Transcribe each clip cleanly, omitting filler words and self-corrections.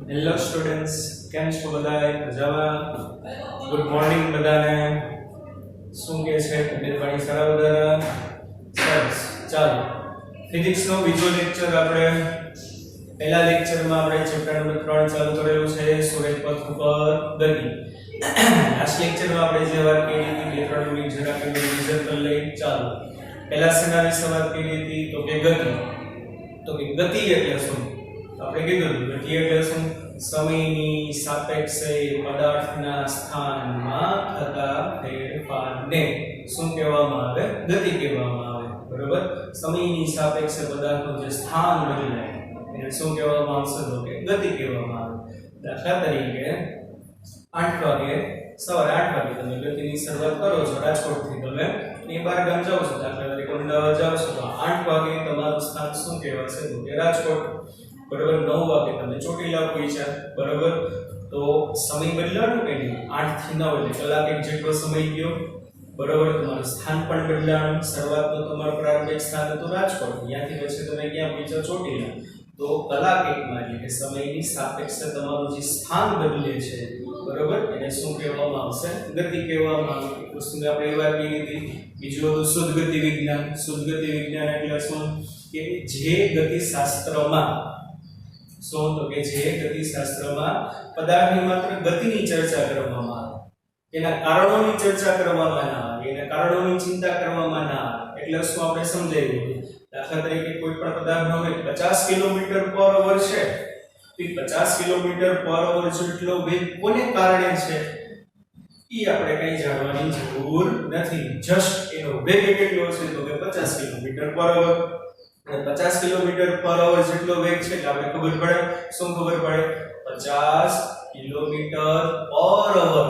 Hello students, કેમ છો બધાય? મજામાં? ગુડ મોર્નિંગ બધાને. શું કે છે તબિયત પાણી સારા બધાના? સરસ. ચાલો, ફિઝિક્સનો બીજો લેક્ચર આપણે પહેલા લેક્ચરમાં આપણે ચેપ્ટર નંબર 3 ચાલુ કરેલું છે, સૂર્ય પથ ઉપર ગતિ. લાસ્ટ લેક્ચરમાં આપણે જે વાત કરી હતી બે ત્રણ મિનિટ જરા કે રિવિઝન કરી લઈ. ચાલો, પહેલા શેના વિશે વાત કરી હતી? તો કે ગતિ. તો કે ગતિ એટલે શું? આપણે કીધું ગતિ એટલે શું? સમયની સાપેક્ષે પદાર્થના સ્થાનમાં થતા ફેરફારને શું કહેવામાં આવે? ગતિ કહેવામાં આવે. બરોબર? સમયની સાપેક્ષે પદાર્થનું જે સ્થાન બદલાય એને શું કહેવામાં આવશે? તો કે ગતિ કહેવામાં આવે. દાખલા તરીકે 8 વાગે સવારે 8 વાગે તમે ગતિની શરૂઆત કરો છો, રાજકોટથી તમે એ બાર ગામ જાઓ છો, દાખલા તરીકે અમદાવાદ જાઓ છો, તો 8 વાગે તમારું સ્થાન શું કહેવાશે? તો કે રાજકોટ. બરોબર? 9 વાગે તમે ચોટીલા પહોંચ્યા. બરોબર? તો સમય બદલાણો કે નહીં? 8 થી 9 એટલે કલાક એક જેટલો સમય ગયો. બરોબર? તમારું સ્થાન પણ બદલાણું. શરૂઆતનું તમારું પ્રારંભિક સ્થાન હતું રાજકોટ, ત્યાંથી પછી તમે ક્યાં પહોંચ્યા? ચોટીલા. તો કલાક એકમાં એટલે કે સમયની સાપેક્ષે તમારું જે સ્થાન બદલે છે, બરોબર, એને શું કહેવામાં આવશે? ગતિ કહેવામાં આવે. તો શું આપણે એ વાત કરી હતી? બીજું હતું શુદ્ધ ગતિ વિજ્ઞાન. શુદ્ધ ગતિ વિજ્ઞાન એટલે શું? કે જે ગતિશાસ્ત્રમાં શું? તો કે જે ગતિશાસ્ત્રમાં પદાર્થની માત્ર ગતિની ચર્ચા કરવામાં આવે, એના કારણોની ચર્ચા કરવામાં ના આવે, એના કારણોની ચિંતા કરવામાં ના આવે. એટલે શું આપણે સમજાવ્યું? દાખલા તરીકે કોઈ પણ પદાર્થનો વેગ 50 કિલોમીટર પર અવર છે, તો 50 કિલોમીટર પર અવર જેટલો વેગ કોને કારણે છે એ આપણે કઈ જાણવાની જરૂર નથી. જસ્ટ એનો વેગ કેટલો છે? તો કે 50 કિલોમીટર પર અવર. 50 કિલોમીટર પર અવર જેટલો વેગ છે એટલે આપણે ખબર પડે. શું ખબર પડે? 50 કિલોમીટર પર અવર.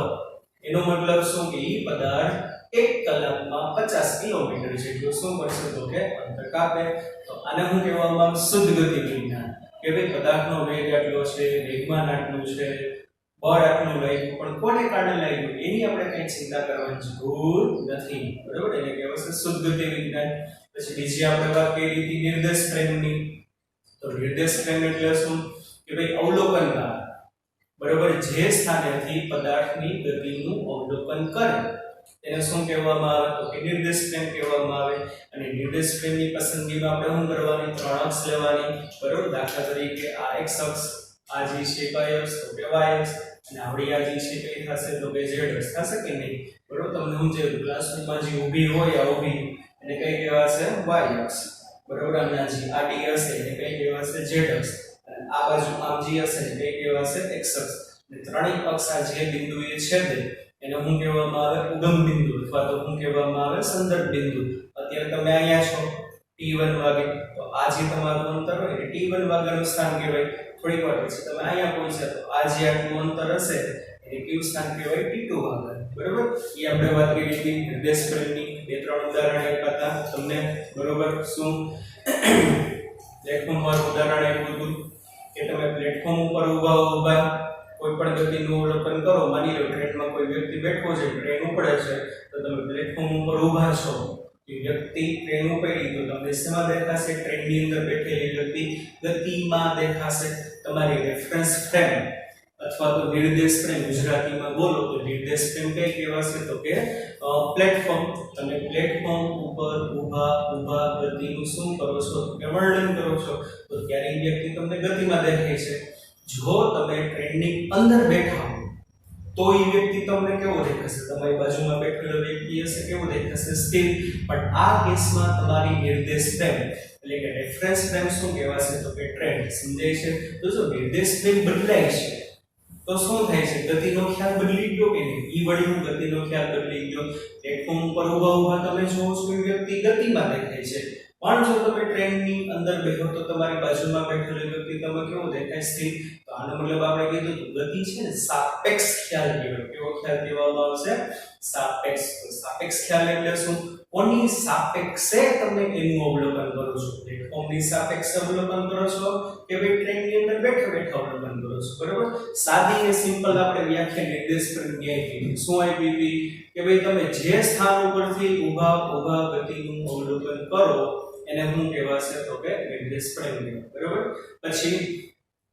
એનો મતલબ શું કે ઈ પદાર્થ 1 કલાકમાં 50 કિલોમીટર જેટલું શું કરશે? તો કે અંતર કાપે. તો આને શું કહેવામાં આવે? શુદ્ધ ગતિ વિજ્ઞાન. કે ભાઈ પદાર્થનો વેગ આટલો છે, વેગમાન આટલું છે, બળ આટલું લાગ્યું, પણ કોને કારણે લાગ્યું એની આપણે કઈ ચિંતા કરવાની જરૂર નથી. બરાબર? એને કહેવાશે શુદ્ધ ગતિ વિજ્ઞાન. પછી બીજી આપણે વાત કરી હતી નિર્દેશ ફ્રેમની. તો નિર્દેશ ફ્રેમ એટલે શું? કે ભાઈ અવલોકનકાર. બરાબર? જે સ્થાનેથી પદાર્થની ગતિનું અવલોકન કરે એને શું કહેવામાં આવે? તો કે નિર્દેશ ફ્રેમ કહેવામાં આવે. અને નિર્દેશ ફ્રેમની પસંદગીમાં આપણે શું કરવાની? 3 અક્ષ લેવાની. બરાબર? દાખલા તરીકે આ x અક્ષ, આ જે છે y અક્ષ, તો કે y અક્ષ, અને આવડી આ જે છે કઈ થશે? તો કે z અક્ષ થશે કે નહીં? બરાબર? તમને સમજાયું ક્લાસરૂમમાં જે ઊભી હોય આ ઊભી એને કઈ કહેવાશે? y અક્ષ. બરાબર? અને આ જે આડી હશે એને કઈ કહેવાશે? z અક્ષ. અને આ બાજુ આમ જે હશે એને કઈ કહેવાશે? x અક્ષ. અને ત્રણેય અક્ષ આ જે બિંદુએ છેદે એને શું કહેવામાં આવે? ઉગમ બિંદુ, અથવા તો શું કહેવામાં આવે? સંદર્ભ બિંદુ. અત્યારે તમે અહીંયા છો t1 વાગે, તો આ જે તમારું અંતર હોય એ t1 વાગ્યાનું સ્થાન કહેવાય. થોડીક વાર પછી તમે અહીંયા પહોંચ્યા તો આ જે આટલું અંતર હશે એને કયું સ્થાન કહેવાય? t2 વાગ્યા. બરોબર? એ આપણે વાત કરી હતી નિર્દેશ ફ્રેમની. બે ત્રણ ઉદાહરણ આપ્યા હતા તમને. બરોબર? શું પ્લેટફોર્મ પર ઉદાહરણ આપ્યું હતું કે તમે પ્લેટફોર્મ ઉપર ઊભા કોઈ પણ ગતિનું અવલોકન કરો. માની લો ટ્રેનમાં કોઈ વ્યક્તિ બેઠો છે, ટ્રેન ઉપડે છે, તો તમે પ્લેટફોર્મ ઉપર ઊભા છો. એ વ્યક્તિ ટ્રેન ઉપડી તો તમને શેમાં દેખાશે? ટ્રેનની અંદર બેઠેલી વ્યક્તિ ગતિમાં દેખાશે. તમારી રેફરન્સ ફ્રેમ અથવા તો નિર્દેશ ફ્રેમ ગુજરાતીમાં બોલો તો નિર્દેશ ફ્રેમ કઈ કહેવાશે? તો કે પ્લેટફોર્મ. તમે પ્લેટફોર્મ ઉપર ઊભા ગતિનું શું કરો છો? કે વર્ણન કરો છો. તો ત્યારે એ વ્યક્તિ તમને ગતિમાં દેખાય છે. જો તમે ટ્રેનની અંદર બેઠા હો તો એ વ્યક્તિ તમને કેવો દેખાશે? તમારી બાજુમાં બેઠેલો વ્યક્તિ હશે કેવો દેખાશે? સ્થિર. પણ આ કેસમાં તમારી નિર્દેશ ફ્રેમ એટલે કે રેફરન્સ ફ્રેમ શું કહેવાશે? તો કે ટ્રેન. સમજાય છે? તો જો નિર્દેશ ફ્રેમ બદલાય છે તો શું થાય છે? ગતિનો ખ્યાલ બદલી ગયો કે નહીં? ઈ વળીનો ગતિનો ખ્યાલ બદલી ગયો. પ્લેટફોર્મ ઉપર ઊભા તમે જોવો છો કે વ્યક્તિ ગતિમાં દેખાય છે. પણ જો તમે ટ્રેનની અંદર બેઠો તો તમારી બાજુમાં બેઠેલો વ્યક્તિ તમે કેવો દેખાય? સ્થિર. તો આનો મતલબ આપણે કીધું ગતિ છે ને સાપેક્ષ ખ્યાલ કહેવાય. કેવો ખ્યાલ કહેવામાં આવશે? સાપેક્ષ. સાપેક્ષ ખ્યાલ એટલે શું? કોની સાપેક્ષે તમે એનું અવલોકન કરો છો? પ્લેટફોર્મની સાપેક્ષે અવલોકન કરો છો કે ભાઈ ટ્રેનની અંદર બેઠા અવલોકન કરો છો? બરાબર? સાદી અને સિમ્પલ આપણે વ્યાખ્યા નિર્દેશ ફ્રેમની આપી. શું આપી હતી? કે ભાઈ તમે જે સ્થાન ઉપરથી ઊભા ગતિનું અવલોકન કરો એને શું કહેવાશે? તો કે નિર્દેશ ફ્રેમ. બરાબર? પછી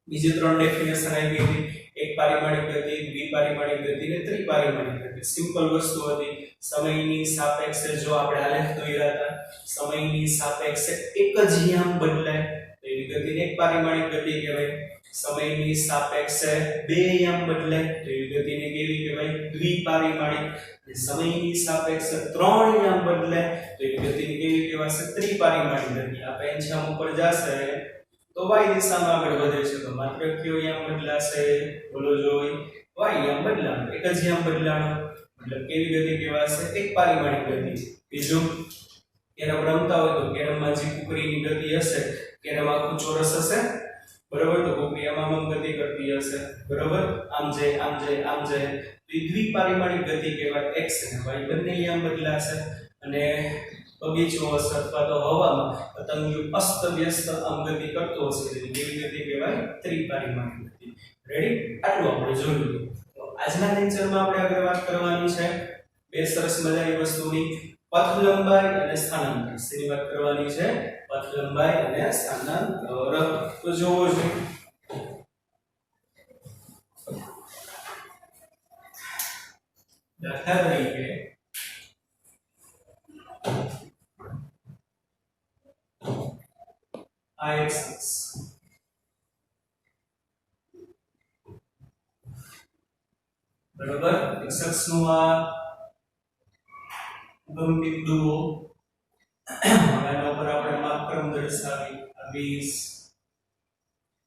બીજી ત્રણ ડેફિનેશન આવી હતી, એક પારિમાણિક ગતિ, દ્વિપારિમાણિક ગતિ અને ત્રિપારિમાણિક ગતિ. સિમ્પલ વસ્તુ હતી. સમયની સાપેક્ષે જો આપણે આલેખ દોર્યા હતા, સમયની સાપેક્ષે એક જ યામ બદલાય તો એવી ગતિને એક પારિમાણિક ગતિ કહેવાય. સમયની સાપેક્ષે બે યામ બદલાય તો એવી ગતિને કેવી કહેવાય? દ્વિપારિમાણિક. અને સમયની સાપેક્ષે ત્રણ યામ બદલાય તો એવી ગતિને કેવી કહેવાશે? ત્રિપારિમાણિક ગતિ. આ પેન્ચામ ઉપર જશે તો y દિશામાં આગળ વધે છે તો માત્ર કયો યામ બદલાશે? બોલો જોઈ, y યામ બદલાવાનો, એક જ યામ બદલાવાનો, મતલબ કેવી ગતિ કહેવાશે? એક પારિમાણિક ગતિ. બીજું કેરમ રમતા હોય તો કેરમમાં જે કુકરીની ગતિ હશે, કેરમ આખું ચોરસ હશે બરોબર, તો કુકરી આમ ગતિ કરતી હશે બરોબર, આમ જાય આમ જાય આમ જાય, તો એ દ્વિપારિમાણિક ગતિ કહેવાય. x અને y બંને યામ બદલાશે. અને બગીચો હશે અથવા તો હવામાં પતંગિયું અસ્ત વ્યસ્ત આમ ગતિ કરતો હશે તો કેવી ગતિ કહેવાય? ત્રિપારિમાણિક ગતિ. રેડી? આટલું આપણે જોયું. તો આજના લેક્ચરમાં આપણે આગળ વાત કરવાની છે બે સરસ મજાની વસ્તુની, પથ લંબાઈ અને સ્થાનાંતર. શેની વાત કરવાની છે? પથ લંબાઈ અને સ્થાનાંતર. તો જોવો જોઈએ. દાખલા તરીકે આ એક અક્ષ બરોબર, અક્ષનું આ ઉગમ બિંદુઓ એના ઉપર આપણે માપક્રમ દર્શાવી, આ 20,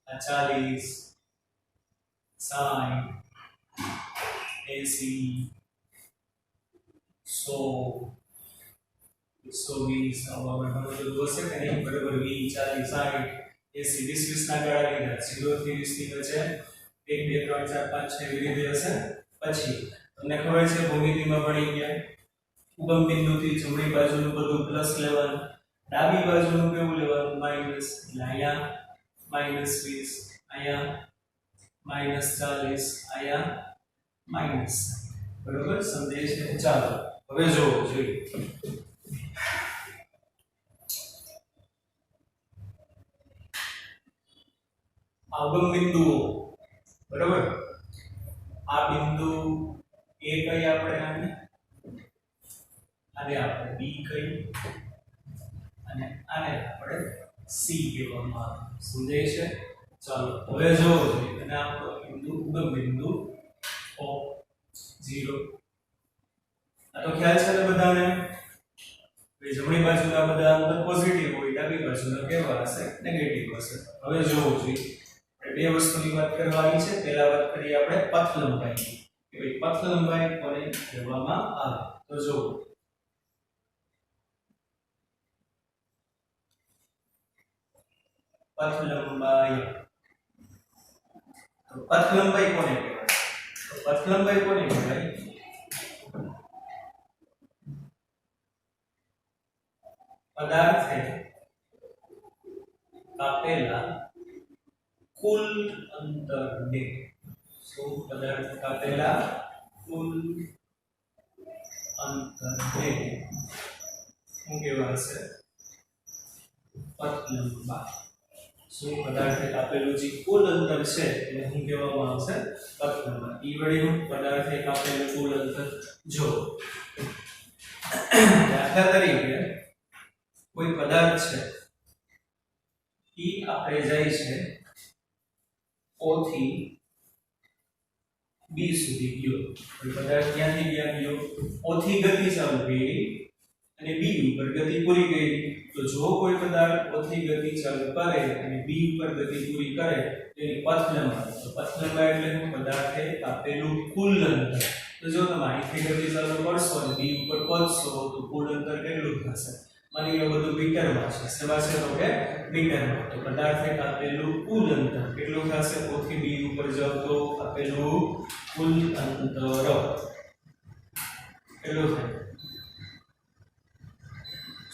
આ 40, 60, 80, 100, 120 આવા ઘણું બધું હશે કે નહીં? બરોબર, 20, 40, 60, 80, 20 ના ગાળા લીધા, 0 થી 20 ની વચ્ચે 1, 2, 3, 4, 5, 6 એવી રીતે હશે. પછી તમને ખબર છે ભૂમિતિમાં ભણી ગયા, ઉગમ બિંદુથી જમણી બાજુનું બધું પ્લસ લેવાનું, ડાબી બાજુનું કેવું લેવાનું? માઈનસ. એટલે અહીંયા -20, અહીંયા -40, અહીંયા માઈનસ. બરોબર, સમજાય છે? ચાલો હવે જોવો જોઈએ. ઉગમ બિંદુઓ બરોબર, આ બિંદુ A કઈ આપણે આને આપણે B કઈ અને આને આપણે C કહેવામાં આવે. સમજાય છે? ચાલો હવે જોવો જોઈએ. અને આપણો બિંદુ ઉગમ બિંદુ O0. આ તો ખ્યાલ છે ને બધાને? જમણી બાજુના બધા અંક પોઝિટિવ હોય, ડાબી બાજુના કેવા હશે? નેગેટિવ હશે. હવે જોવો જોઈએ. બે વસ્તુની વાત કરવાની છે. પહેલા વાત કરીએ આપણે પથ લંબાઈની કે ભાઈ પથ લંબાઈ કોને કહેવામાં આવે. તો જો પથ લંબાઈ, તો પથ લંબાઈ કોને કહેવાય? તો પથ લંબાઈ કોને કહેવાય? પદાર્થે કાપેલા કુલ અંતરને. શું? પદાર્થ કાપેલા કુલ અંતરને શું કહેવાશે? પથ લંબાઈ. શું? પદાર્થે કાપેલું જે કુલ અંતર છે એને શું કહેવામાં આવશે? પથ લંબાઈ. ઈ વળી હું પદાર્થે કાપેલું કુલ અંતર. જો દાખલા તરીકે કોઈ પદાર્થ છે ઈ આપણે જાય છે O થી B સુધી ગયો. કોઈ પદાર્થ ક્યાંથી ક્યાં ગયો? O થી ગતિ ચાલુ કરી અને B ઉપર ગતિ પૂરી કરી. તો જો કોઈ પદાર્થ O થી ગતિ ચાલુ કરે અને B ઉપર ગતિ પૂરી કરે તો એની પથ લંબાઈ. તો પથ લંબાઈ એટલે શું? પદાર્થે કાપેલું કુલ અંતર. તો જો તમે અહીંથી ગતિ ચાલુ કરશો અને B ઉપર પહોંચશો તો કુલ અંતર કેટલું થશે? માની લો બધું મીટરમાં છે. શેમાં છે? તો કે મીટરમાં. તો પદાર્થે કાપેલું કુલ અંતર કેટલું થશે? O થી B ઉપર જાવ તો કાપેલું કુલ અંતર કેટલું થાય?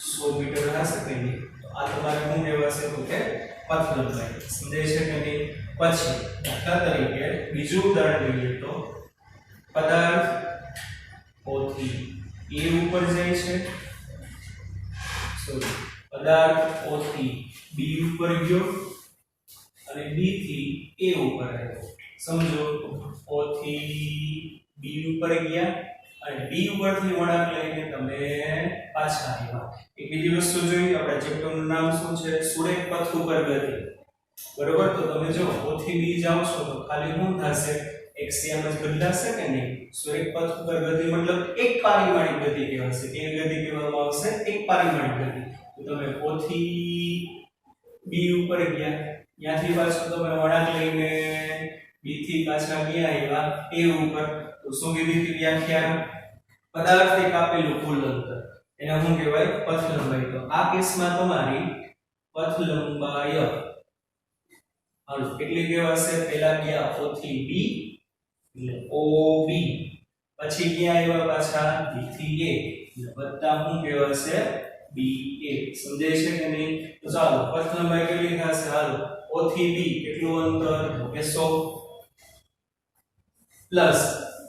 100 મીટર હશે કે નહીં? તો આ તમારે શું કહેવાશે? તો કે પથ લંબાઈ. સમજાય છે કે નહીં? પછી દાખલા તરીકે બીજું ઉદાહરણ લઈએ તો પદાર્થ O થી A ઉપર જાય છે. પદાર્થ O થી B ઉપર ગયો અને B થી A ઉપર આવ્યો સમજો O થી B ઉપર ગયા અને B ઉપરથી વળાંક લઈને તમે પાછા આવ્યા એક બીજી વસ્તુ જોઈ આપણે ચેપ્ટરનું નામ શું છે સુરેખ પથ ઉપર ગતિ બરોબર તો તમે જો O થી B જાવ છો તો ખાલી શું થશે એક સેમ જ બદલાશે કે નહીં સુરેખ પથ ઉપર ગતિ મતલબ એક પારિમાણિક ગતિ કહેવાશે કે ગતિ કહેવામાં આવશે એક પારિમાણિક ગતિ તો તમે O થી B ઉપર ગયા ત્યાંથી પાછો તમે વળાંક લઈને B થી પાછા ગયા આવ્યા A ઉપર તો શું કીધી હતી વ્યાખ્યા પદાર્થે કાપેલું કુલ અંતર એને શું કહેવાય પથ લંબાઈ તો આ કેસમાં તમારી પથ લંબાઈ હાલો કેટલી કહેવાશે પહેલા ગયા O થી B એટલે OB પછી ગયા આવ્યા પાછા B થી A એટલે વત્તા શું કહેવાશે BA સમજાય છે કે નહીં તો ચાલો પથ લંબાઈ કેટલી થશે હાલો O થી B કેટલું અંતર તો કે 100 પ્લસ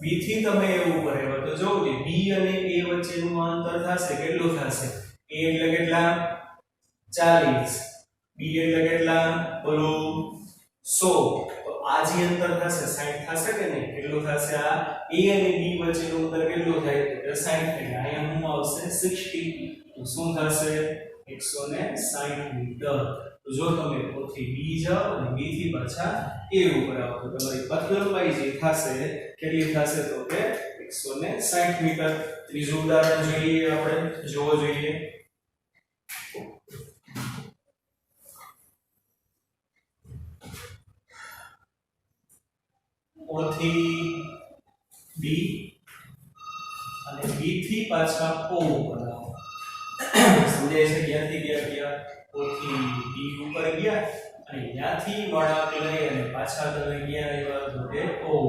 B થી તમે A ઉપર આવ્યા તો જો કે B અને A વચ્ચેનું અંતર થશે કેટલું થશે A એટલે કેટલા 40 B એટલે કેટલા બોલો 100 તો આ જે અંતર થશે 60 થશે કે નહીં કેટલું થશે આ A અને B વચ્ચેનું અંતર કેટલું થાય તો 60 એટલે અહીંયા શું આવશે 60 તો શું થશે 160 મીટર તો જો તમે O થી B જાઓ અને B થી પાછા A ઉપર આવો તો તમારી પથ લંબાઈ જે થશે કેટલી થશે તો કે 160 મીટર ત્રીજું ઉદાહરણ જોઈએ આપણે જોવો જોઈએ O થી B અને B થી પાછા O ઉપર આવો સમજાય છે ક્યાંથી ગયા O થી B ઉપર ગયા અને ત્યાંથી વળાંક લઈ અને પાછા તમે ગયા આવ્યા તો કે O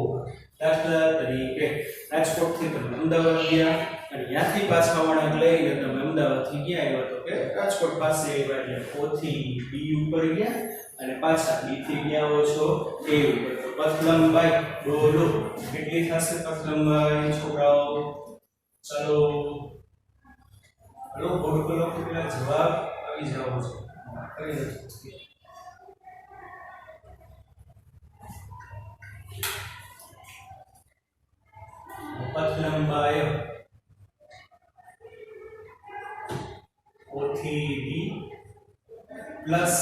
દાખલા તરીકે રાજકોટ થી તમે અમદાવાદ ગયા અને ત્યાંથી પાછા વળાંક લઈને તમે અમદાવાદ થી ગયા આવ્યા તો કે રાજકોટ પાસે આવ્યા એટલે O થી B ઉપર ગયા અને પાછા B થી ગયા આવો છો A ઉપર તો પથ લંબાઈ બોલો કેટલી થશે પથ લંબાઈ છોકરાઓ ચલો લો બોર્ડ પર લખો પેલા જવાબ આવી જાવ છો કરી દો પથ લંબાઈ O થી B પ્લસ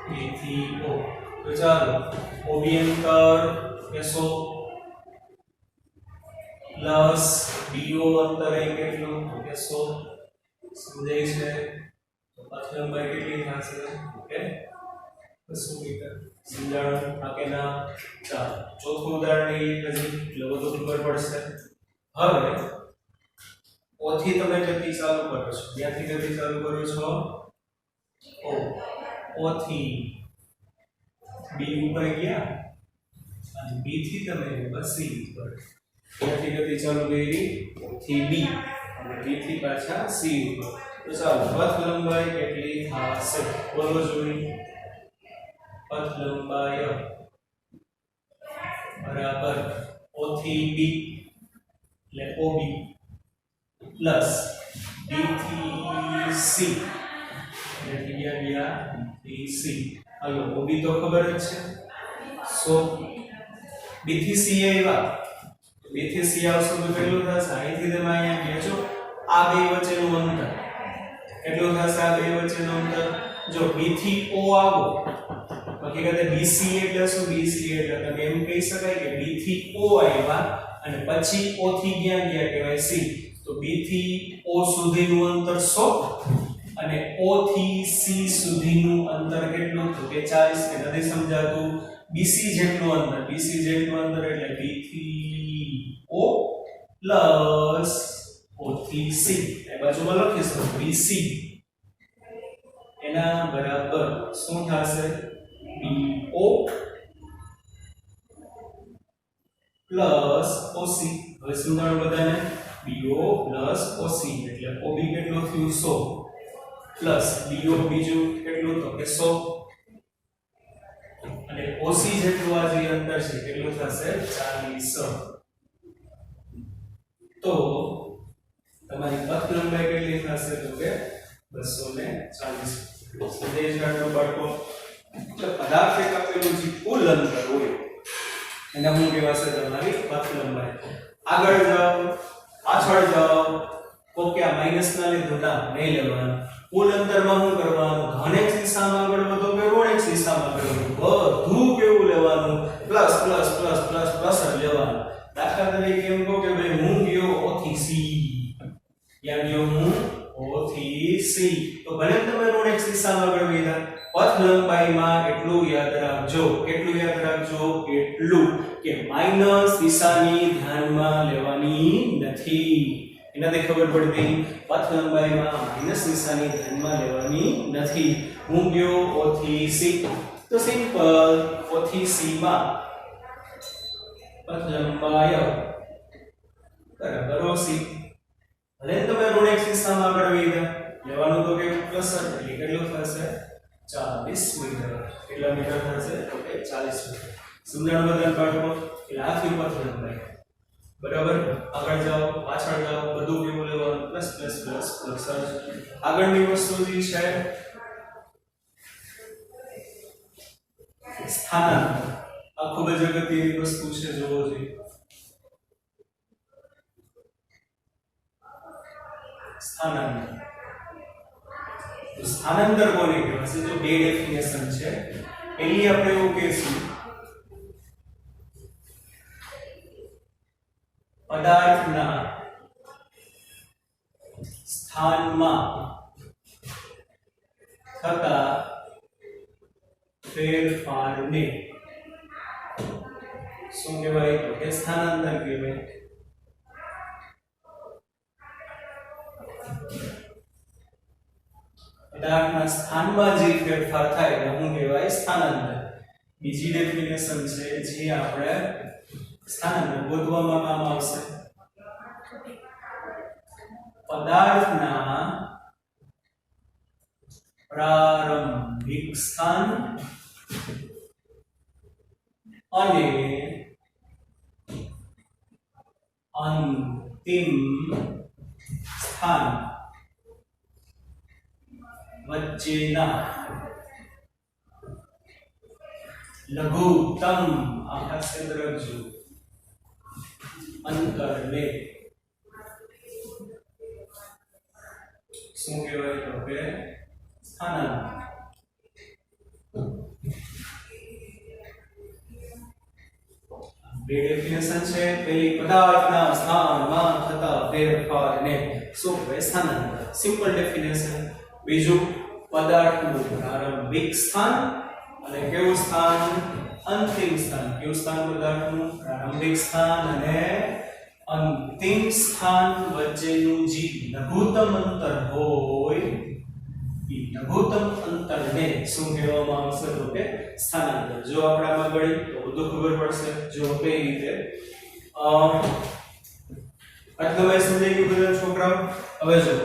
A થી O તો ચાલો OB અંતર કેસો પ્લસ BO અંતર એ કેટલું તો કે 100 સમજાય છે તો પથ લંબાઈ કેટલી થશે ઓકે 200 મીટર સમજાણું આ કે ના ચાલો ચોથું ઉદાહરણ લઈએ હજી એટલે બધું ખબર પડશે હવે O થી તમે ગતિ ચાલુ કરો છો ક્યાંથી ગતિ ચાલુ કરો છો O થી B ઉપર ગયા અને B થી તમે બસ C ઉપર ક્યાંથી ગતિ ચાલુ કરી O થી B અને B થી પાછા C ઉપર તો ચાલો પથ લંબાઈ કેટલી થશે બોલો જોઈએ પથ લંબાઈ બરાબર O થી B એટલે OB પ્લસ B થી C એટલે ગયા B થી C હાલો OB તો ખબર જ છે સો B થી C આવ્યા તો B થી C આવશે તો કેટલું થશે અહીંથી તમે અહીંયા ગયા છો આ બે વચ્ચેનું અંતર કેટલું થશે આ બે વચ્ચેનું અંતર જો B થી O આવો હકીકતે BC એટલે શું BC એટલે તમે એમ કહી શકાય કે B થી O આવ્યા અને પછી O થી ગયા કહેવાય C તો B થી O સુધીનું અંતર 100 અને O થી C સુધીનું અંતર કેટલું તો કે 40 કે નથી સમજાતું BC જેટલું અંતર એટલે B થી O પ્લસ O થી C એ બાજુમાં લખીશું BC એના બરાબર શું થશે BO પ્લસ OC હવે સમજાણું બધાને BO પ્લસ OC એટલે OB કેટલું થયું 100 પ્લસ BO બીજું કેટલું તો કે 100 અને OC જેટલું આ જે અંતર છે કેટલું થશે 40 તો તમારી પથ લંબાઈ કેટલી થશે તો કે 240 સંદેશ કાઢો બાળકો એટલે પદાર્થ એક આપેલું જે કુલ અંતર હોય એને હું કહેવાશે તમારી પથ લંબાઈ. આગળ જાઓ, પાછળ જાઓ, ઓકે આ માઈનસ ના લીધું ના નહીં લેવાનું. કુલ અંતરમાં શું કરવાનું? ધન x દિશામાં આગળ વધો કે ઋણ x દિશામાં આગળ વધો, બધું કેવું લેવાનું? Plus plus plus plus plus જ લેવાનું. દાખલા તરીકે એમ કહો કે ભાઈ હું ગયો O થી C, ક્યાં ગયો હું? O થી C, તો ભલે તમે ઋણ x દિશામાં આગળ વધ્યા, પથ લંબાઈમાં એટલું યાદ રાખજો. કેટલું યાદ રાખજો? એટલું કે માઈનસ દિશાની ધ્યાનમાં લેવાની નથી. એનાથી ખબર પડતી પથ લંબાઈમાં માઈનસ નિશાની ધ્યાનમાં લેવાની નથી. હું ગયો O થી C, તો સિમ્પલ O થી C માં પથ લંબાઈ બરાબર OC. ભલે તમે ઋણ x દિશામાં આગળ વધ્યા, લેવાનું તો કે પ્લસ એટલે કેટલું થશે? 40 મીટર. કેટલા મીટર થશે? તો કે 40 મીટર. સમજણ બદલ કાઢો એટલે આખી પથ લંબાઈ. બરાબર. આગળ જાઓ, પાછળ જાઓ, બધું કેવું લેવાનું? Plus plus plus plus. આગળની વસ્તુ જે છે સ્થાનાંતર. આ ખૂબ જ અગત્યની વસ્તુ છે, જોવો જોઈએ. સ્થાનાંતર. તો સ્થાનાંતર કોને કહેવાય છે? જો બે ડેફિનેશન છે. પહેલી આપણે એવું કહીશું પદાર્થના સ્થાનમાં થતા ફેરફારને શું કહેવાય? તો કે સ્થાનાંતર કહેવાય. પદાર્થના સ્થાનમાં જે ફેરફાર થાય એને શું કહેવાય? સ્થાનાંતર. બીજી ડેફિનેશન છે જે આપણે સ્થાનાંતર ગોતવામાં કામ આવશે. પદાર્થના પ્રારંભિક સ્થાન અને અંતિમ સ્થાન વચ્ચેના લઘુત્તમ આખા કેન્દ્રજુ અંતરને શું કહેવાય? તો કે સ્થાનાંતર. બે ડેફિનેશન છે. પહેલી પદાર્થના સ્થાનમાં થતા ફેરફારને શું કહેવાય? સ્થાનાંતર. Simple definition. બીજું પદાર્થનું પ્રારંભિક સ્થાન અને કેવું સ્થાન? અંતિમ સ્થાન. કેવું સ્થાન? પદાર્થનું પ્રારંભિક સ્થાન અને અંતિમ સ્થાન વચ્ચેનું જે લઘુત્તમ અંતર હોય એ લઘુત્તમ અંતરને શું કહેવામાં આવશે? તો કે સ્થાનાંતર. જો આપણામાં ગળી તો બધું ખબર પડશે. જો કઈ રીતે આટલું સમજાઈ ગયું બધા છોકરાઓ? હવે જો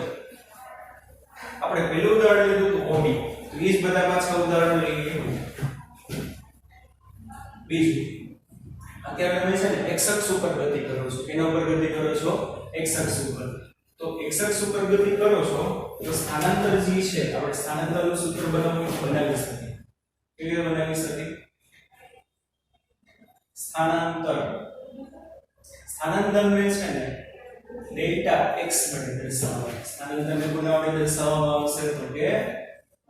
આપણે પહેલું ઉદાહરણ લીધું તો OB, તો એ જ બધા પાછા ઉદાહરણ લઈએ. બીજું, અત્યારે તમે છે ને x અક્ષ ઉપર ગતિ કરો છો. એના ઉપર ગતિ કરો છો? x અક્ષ ઉપર. તો x અક્ષ ઉપર ગતિ કરો છો તો સ્થાનાંતર જે છે આપણે સ્થાનાંતરનું સૂત્ર બનાવી શકીએ. કેવી રીતે બનાવી શકીએ? સ્થાનાંતરને છે ને ડેલ્ટા x વડે દર્શાવવામાં. સ્થાનાંતરને કોના વડે દર્શાવવામાં આવશે? તો કે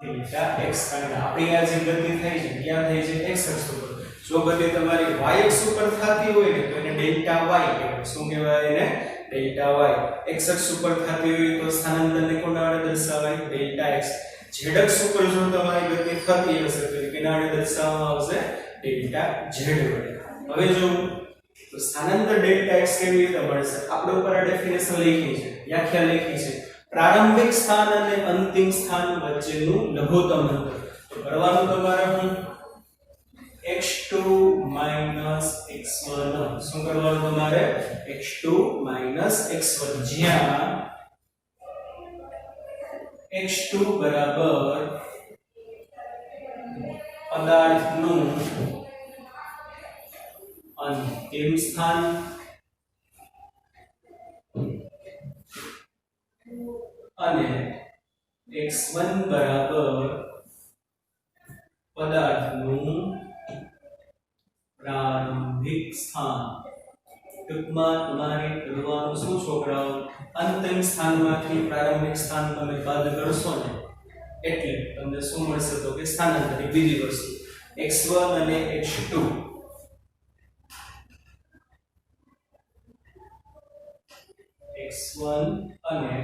ડેલ્ટા x. કારણ કે આપણી આ જે ગતિ થઈ છે ક્યાં થઈ છે? x અક્ષ ઉપર. જો ગતિ તમારી y અક્ષ ઉપર થતી હોય ને તો એને ડેલ્ટા y કહેવાય. શું કહેવાય એને? Delta y. x અક્ષ ઉપર થતી હોય તો સ્થાનાંતરને કોના વડે દર્શાવાય? Delta x. z અક્ષ ઉપર જો તમારી ગતિ થતી હશે તો કેના વડે દર્શાવવામાં આવશે? ડેલ્ટા z વડે. હવે જો તો સ્થાનાંતર ડેલ્ટા x કેવી રીતે મળશે? આપણે ઉપર આ ડેફિનેશન લખી છે, વ્યાખ્યા લખી છે. પ્રારંભિક સ્થાન અને અંતિમ સ્થાન વચ્ચેનું લઘુત્તમ અંતર. તો કરવાનું તમારે શું? x2 x1. શું કરવાનું તમારે? x2 x1, જ્યાં x2 બરાબર પદાર્થનું અંતિમ સ્થાન અને x1 બરાબર પદાર્થનું પ્રારંભિક સ્થાન ટૂંકમાં તમારે કરવાનું શું છોકરાઓ અંતિમ સ્થાનમાંથી પ્રારંભિક સ્થાન તમે બાદ કરશો ને એટલે તમને શું મળશે તો કે સ્થાનાંતરિત બીજી વસ્તુ x1 અને x2 x1 અને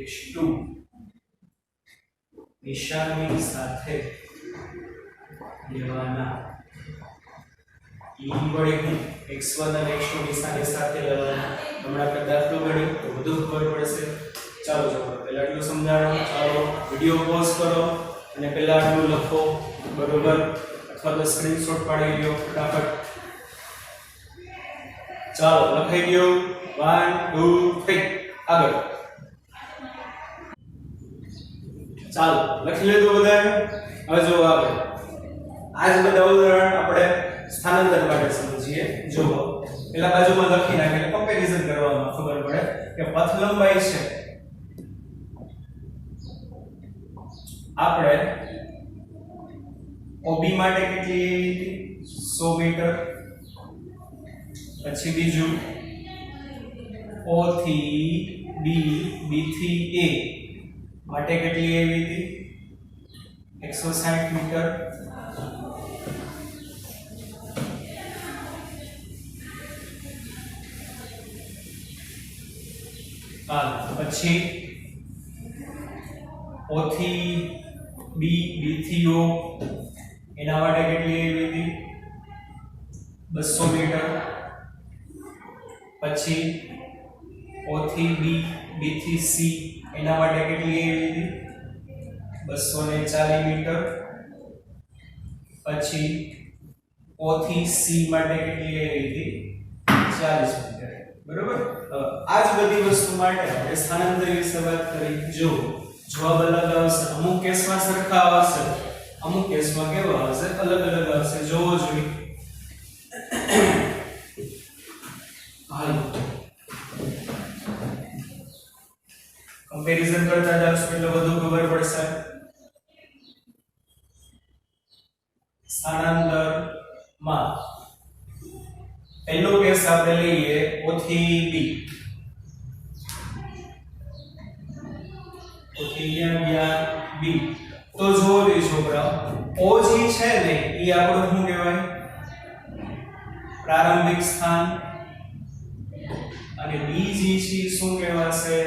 x2 નિશાની સાથે લેવાના ઈ વડે હું x1 અને x2 નિશાની સાથે લેવાના હમણાં આપણે દાખલો ગણ્યો તો વધુ ખબર પડશે ચાલો છોકરાઓ પહેલા આટલું સમજાવો ચાલો વિડિયો પોઝ કરો અને પહેલા આટલું લખો બરોબર અથવા તો સ્ક્રીનશોટ પાડી લ્યો ફટાફટ ચાલો લખાઈ ગયો 1 2 3 આગળ ચાલો લખી લીધું બધાએ હવે જો આગળ આજ બધા ઉદાહરણ આપણે સ્થાનાંતર માટે સમજીએ જો પેલા બાજુમાં લખી નાખીને કમ્પેરીઝન કરવામાં ખબર પડે કે પથ લંબાઈ છે આપણે OB માટે કેટલી હતી 100 મીટર પછી બીજું O થી B B થી A માટે કેટલી આવી હતી 160 મીટર પછી O થી B B થી O એના માટે કેટલી આવી હતી 200 મીટર પછી O થી B B થી C એના માટે કેટલી આવી હતી 240 મીટર પછી O થી C માટે કેટલી આવી હતી 40 મીટર બરોબર આ જ બધી વસ્તુ માટે આપણે સ્થાનાંતર વિશે વાત કરી જો જવાબ અલગ આવશે અમુક કેસમાં સરખા આવશે અમુક કેસમાં કેવા આવશે અલગ અલગ આવશે જોવો જોઈએ હાલો કમ્પેરીઝન કરતા જાવ એટલે વધુ ખબર પડશે સ્થાનાંતર માં પહેલો કેસ આપણે લઈએ O થી B O થી ગયા B તો જોવો રે છોકરા O જે છે ને એ આપણું શું કહેવાય પ્રારંભિક સ્થાન અને B જે છે શું કહેવાશે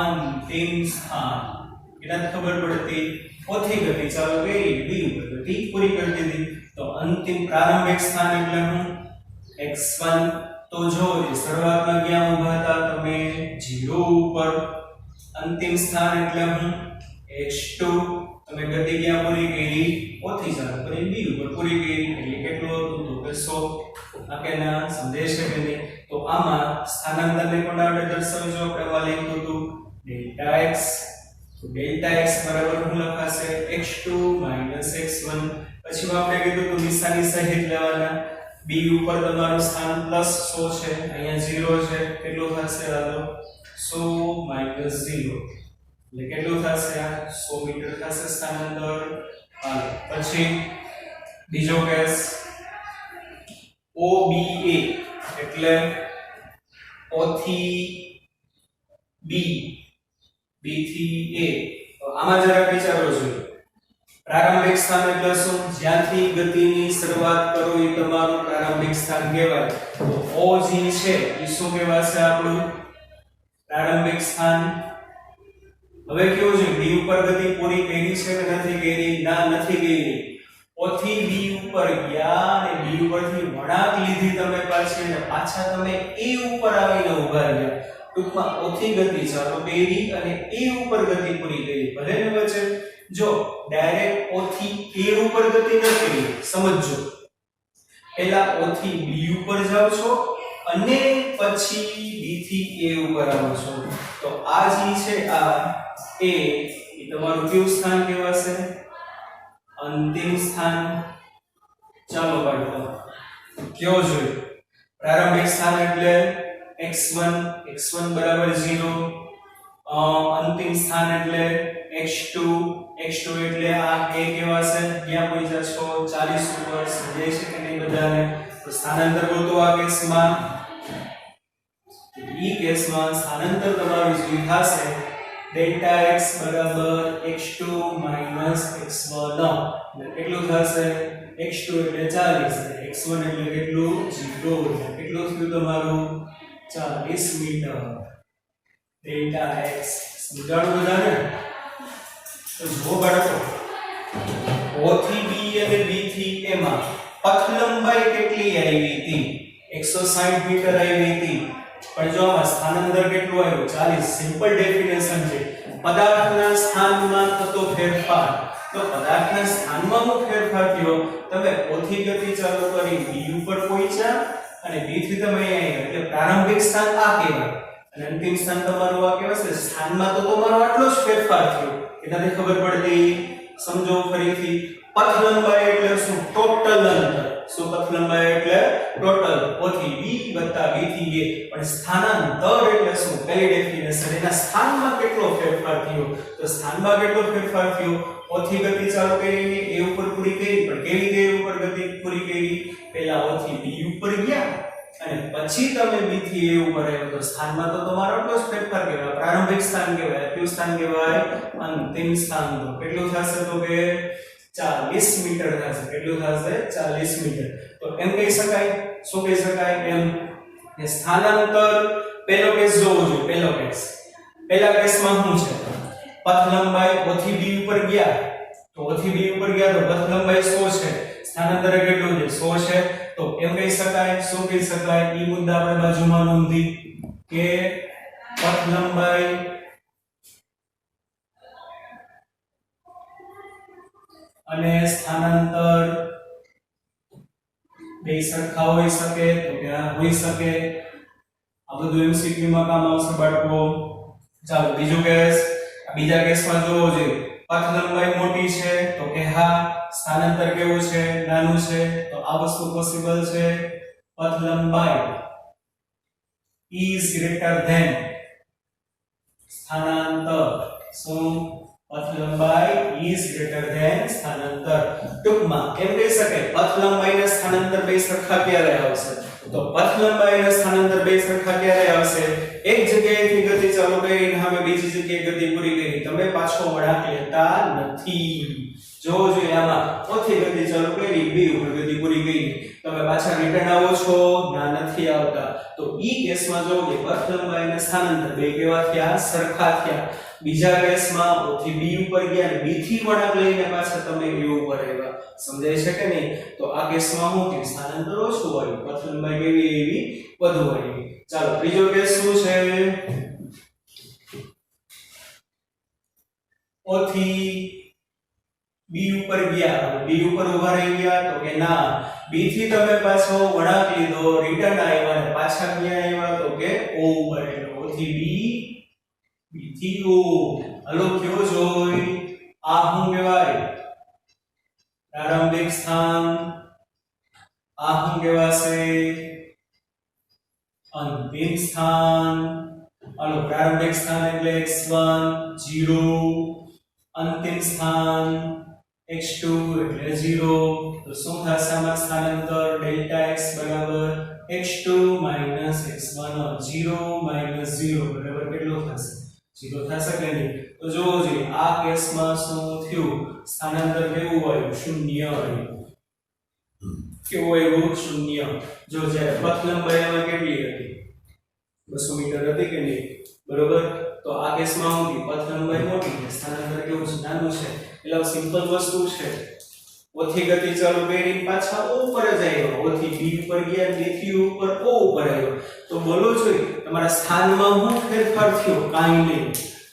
અંતિમ સ્થાન એના ખબર પડતી O થી ગતિ ચાલુ કરી B ઉપર ગતિ પૂરી કરી દીધી તો અંતિમ પ્રારંભિક સ્થાન એટલે શું x1 તો જો શરૂઆતમાં ક્યાં ઊભા હતા તમે 0 ઉપર અંતિમ સ્થાન એટલે હું x2 તમે ગતિ ક્યાં પૂરી કરી O થી ચાલુ કરી B ઉપર પૂરી કરી એટલે કેટલું હતું તો કે 100 આ કેના સંદેશ છે કે નહીં તો આમાં સ્થાનાંતરને કોના વડે દર્શાવજો આપણે વાલી હતું ડેલ્ટા x તો ડેલ્ટા x બરાબર શું લખાશે x2 x1 પછી આપણે કીધું તો નિશાની સહિત લેવાના B ઉપર તમારું સ્થાન પ્લસ 100 છે અહીંયા 0 છે કેટલું થશે હાલો 100 - 0 એટલે કેટલું થશે આ 100 મીટર થશે સ્થાનાંતર હાલો પછી બીજો કેસ OBA એટલે O થી B B થી A તો આમાં જરા વિચારો જોઈએ પ્રારંભિક સ્થાન એટલે શું જ્યાંથી ગતિની શરૂઆત કરો એ તમારું પ્રારંભિક સ્થાન કહેવાય તો O જે છે એ શું કહેવાશે આપણું પ્રારંભિક સ્થાન હવે કેવું છે B ઉપર ગતિ પૂરી કરી છે કે નથી કરી ના નથી કરી O થી B ઉપર ગયા અને B ઉપરથી વળાંક લીધી તમે પાછી અને પાછા તમે A ઉપર આવીને ઊભા રહ્યા ટૂંકમાં O થી ગતિ ચાલુ કરી અને A ઉપર ગતિ પૂરી કરી ભલે ને વચ્ચે જો ડાયરેક્ટ O થી A ઉપર ગતિ ન કરી સમજજો પહેલા O થી B ઉપર જાવ છો અને પછી B થી A ઉપર આવો છો તો આ જે છે આ A એ તમારું કયું સ્થાન કહેવાશે અંતિમ સ્થાન ચાલો બાળકો કયો જોઈએ પ્રારંભિક સ્થાન એટલે x1 બરાબર 0 અંતિમ સ્થાન એટલે x2 એટલે આ a કેવાશે ક્યાં પહોંચ્યા છો 40 ઉપર સમજાય છે કે નહીં બધાને તો સ્થાનાંતર ગોતો આ કેસમાં ઈ કેસમાં સ્થાનાંતર તમારું જે થશે ડેલ્ટા x બરાબર x2 x1 એટલે કેટલું થશે x2 એટલે 40 અને x1 એટલે કેટલું 0 એટલે કેટલું થયું તમારું 40 મીટર ડેલ્ટા x સમજાણું બધાને તો જો બાળકો O થી B અને B થી A માં પથ લંબાઈ કેટલી આવી હતી 160 મીટર આવી હતી પણ જો આમાં સ્થાનાંતર કેટલું આવ્યું 40 સિમ્પલ ડેફિનેશન છે પદાર્થના સ્થાનમાં થતો ફેરફાર તો પદાર્થના સ્થાનમાં નો ફેરફાર થયો તમે O થી ગતિ ચાલુ કરી B ઉપર પહોંચ્યા અને B થી તમે અહીંયા એટલે પ્રારંભિક સ્થાન આ કહેવાય અને અંતિમ સ્થાન તમારું આ કહેવાય સ્થાનમાં તો તમારો આટલો જ ફેરફાર થયો એનાથી ખબર પડતી સમજો ફરીથી પથ લંબાઈ એટલે શું ટોટલ અંતર શું પથ લંબાઈ એટલે ટોટલ O થી B વત્તા B થી A પણ સ્થાનાંતર એટલે શું પહેલી ડેફિનેશન એના સ્થાનમાં કેટલો ફેરફાર થયો તો સ્થાનમાં કેટલો ફેરફાર થયો O થી ગતિ ચાલુ કરી A ઉપર પૂરી કરી પણ કેવી રીતે A ઉપર ગતિ પૂરી કરી પહેલા O થી B ઉપર ગયા અને પછી તમે B થી A ઉપર આવ્યો તો સ્થાનમાં તો તમારો આટલો જ ફેરફાર કહેવાય પ્રારંભિક સ્થાન કહેવાય કયું સ્થાન કહેવાય અંતિમ સ્થાન તો કેટલું થશે તો કે 40 મીટર થશે કેટલું થશે 40 મીટર તો એમ કહી શકાય શું કહી શકાય એમ કે સ્થાનાંતર પહેલો કેસ જોવો જોઈએ પહેલા કેસમાં શું છે પથ લંબાઈ O થી B ઉપર ગયા તો O થી B ઉપર ગયા તો પથ લંબાઈ 100 છે સ્થાનાંતર કેટલું છે 100 છે તો એમ કહી શકાય શું કહી શકાય ઈ મુદ્દા આપણે બાજુમાં નોંધી કે પથ લંબાઈ અને સ્થાનાંતર બે સરખા હોઈ શકે તો કે હોઈ શકે આ બધું એમસીક્યુ માં કામ આવશે બાળકો ચાલો બીજા કેસમાં જોવો જોઈએ પથ લંબાઈ મોટી છે તો કે હા સ્થાનાંતર કેવું છે નાનું છે તો આ વસ્તુ પોસિબલ છે પથ લંબાઈ is greater than સ્થાનાંતર શું પથ લંબાઈ is greater than સ્થાનાંતર ટૂંકમાં એમ કહી શકાય પથ લંબાઈ અને સ્થાનાંતર બે સરખા ક્યારે આવશે તો પથ લંબાઈ અને સ્થાનાંતર બે સરખા ક્યારે આવશે એક જગ્યાએથી ગતિ ચાલુ કરીને હવે બીજી જગ્યાએ ગતિ પૂરી કરી તમે પાછો વળાંક લેતા નથી જોવો જોઈએ આમાં O થી ગતિ ચાલુ કરી B ઉપર ગતિ પૂરી કરી તમે પાછા રિટર્ન આવો છો ના નથી આવતા તો ઈ કેસમાં જો કે પથ લંબાઈ અને સ્થાનાંતર બે કેવા થયા સરખા થયા બીજા કેસમાં O થી B ઉપર ગયા અને B થી વળાંક લઈને પાછા તમે A ઉપર આવ્યા સમજાય છે કે નહીં તો આ કેસમાં શું કે સ્થાનાંતર ઓછું આવ્યું પથ લંબાઈ કેવી એવી વધુ આવી ચાલો ત્રીજો કેસ શું છે O થી B ઉપર ગયા B ઉપર ઉભા રહી ગયા તો કે ના B થી તમે પાછો વળાંક લીધો રિટર્ન આવ્યા અને પાછા ક્યાં આવ્યા તો કે O ઉપર એટલે O થી B B થી O હલો કયો જોઈ આ શું કહેવાય પ્રારંભિક સ્થાન આ શું કહેવાશે અંતિમ સ્થાન હલો પ્રારંભિક સ્થાન એટલે x1 0 અંતિમ સ્થાન x2 એટલે 0 તો શું થશે આમાં સ્થાનાંતર ડેલ્ટા x બરાબર x2 x1 0 0 બરાબર કેટલું થશે 0 થશે કે નહીં તો જોવો જોઈએ આ કેસમાં શું થયું સ્થાનાંતર કેવું આવ્યું શૂન્ય આવ્યું કેવું આવ્યું શૂન્ય જો જ્યારે પથ લંબાઈ આમાં કેટલી હતી 200 મીટર હતી કે નહીં બરોબર તો આ કેસમાં હું કે પથ લંબાઈ મોટી છે સ્થાનાંતર કેવું છે નાનું છે એટલે સિમ્પલ વસ્તુ છે O થી ગતિ ચાલુ કરી પાછા O ઉપર જ આવ્યો O થી B ઉપર ગયા B થી ઉપર O ઉપર આવ્યો તો બોલો જોઈએ તમારા સ્થાનમાં શું ફેરફાર થયો કાંઈ નહીં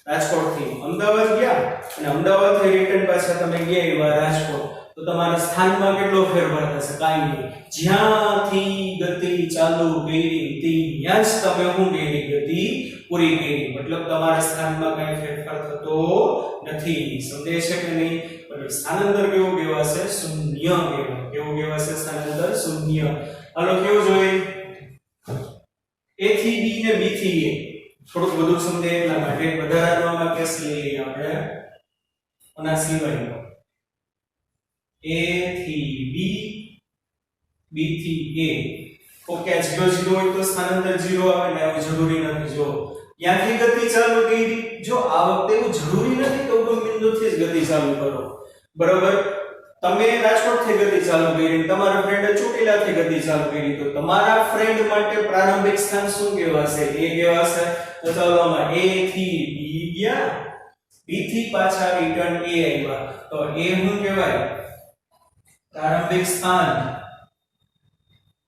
રાજકોટ થી અમદાવાદ ગયા અને અમદાવાદ થી રિટર્ન પાછા તમે ગયા એવા રાજકોટ તો તમારા સ્થાનમાં કેટલો ફેરફાર થશે કાંઈ નહીં જ્યાંથી ગતિ ચાલુ કરી ત્યાં જ તમે શું કરી ગતિ પૂરી કરી મતલબ તમારા સ્થાનમાં કાંઈ ફેરફાર થતો નથી સમજે છે કે નહીં મતલબ સ્થાનાંતર કેવું કહેવાશે શૂન્ય કહેવાય કેવું કહેવાશે સ્થાનાંતર શૂન્ય હાલો કેવું જોઈએ A થી B ને B થી A થોડુંક વધુ સમજે એટલા માટે વધારાનો આમાં કેસ લઈ લઈએ આપણે આના સિવાયનો a થી b b થી a ઓકે 0 0 હોય તો સ્થાનાંતર 0 આવે ને એવું જરૂરી નથી જો ક્યાંથી ગતિ ચાલુ કરી જો આ વખતે એવું જરૂરી નથી કે ઉગમ બિંદુથી જ ગતિ ચાલુ કરો બરોબર તમે રાજકોટથી ગતિ ચાલુ કરી તમારા ફ્રેન્ડે ચોટીલાથી ગતિ ચાલુ કરી તો તમારા ફ્રેન્ડ માટે પ્રારંભિક સ્થાન શું કહેવાશે a કહેવાશે તો ચાલો આમાં a થી b ગયા b થી પાછા રિટર્ન a આવ્યા તો a શું કહેવાય પ્રારંભિક સ્થાન